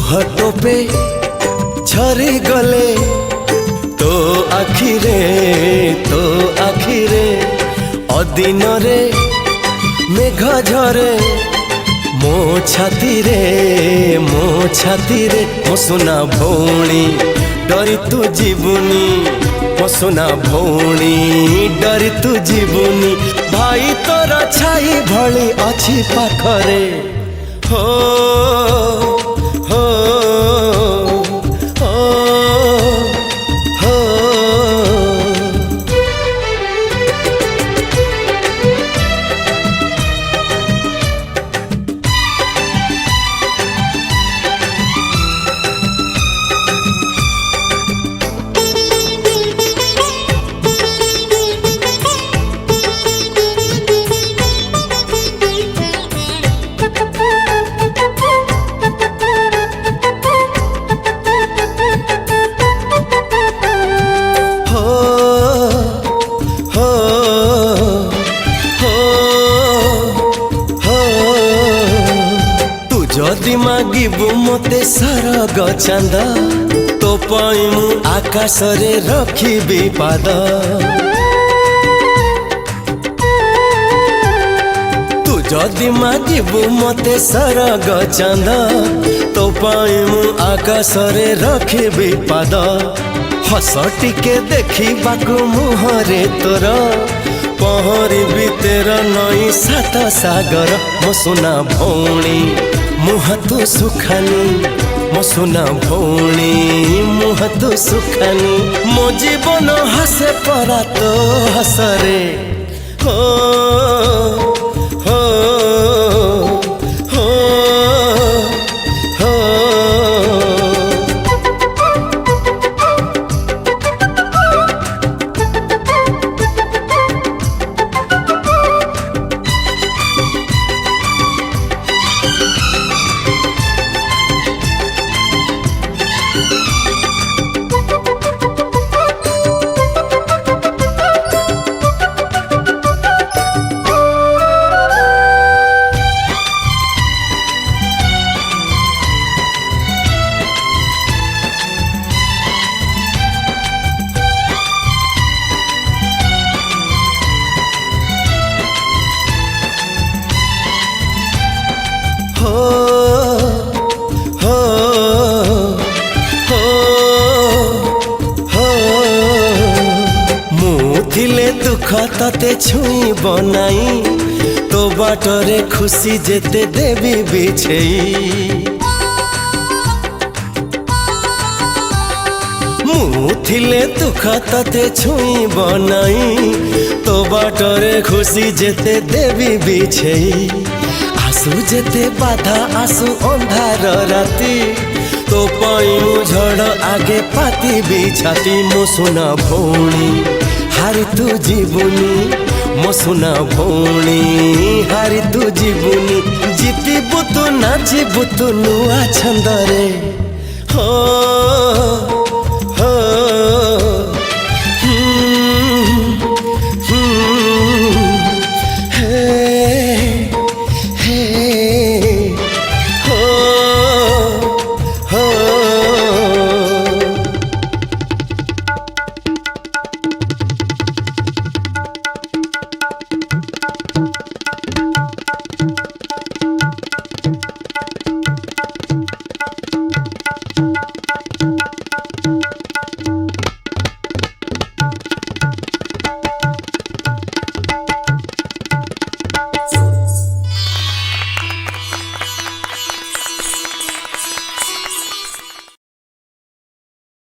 लुह टोपे झरी गले तो आखिरे अदिन रे मेघ झरे मो छाती रे मो सुना भौणी डरी तू जीवनी मो सुना भौणी डरी तू जीवनी भाई तोर छाई भली अच्छी पाखरे हो हो हो हो जदि मागिबु मते सरग चांद तो पाई मु आकाश रे रखिबी पाद तू जदि मागिबु मते सरग चांद तो पाई मु आकाश रे रखिबी पाद हस टिके देखिबाकु मुहरे तोर पहरिबी तेर नई सात सागर मो सुना भौणी मुह तू सुखानी मो सुना भौणी मुह तू सुखानी मो जीवन हसे परा तो हसरे हो हो हो हो दुख तते छुई बनाई तो बाटरे खुशी जेते देवी बिछेई मुथिले दुख तते छुई बनाई तो बाटरे खुशी जेते देवी बिछेई आसु जेते बाधा आसु अंधार राती तो पाई झड़ आगे पाती बिछाती मो सुना भौणी हारी तू जीवनी मो सुना भौणी हारी तू जीवनी जीतीबु तू नाचिबु तू नुआ छंदरे हो।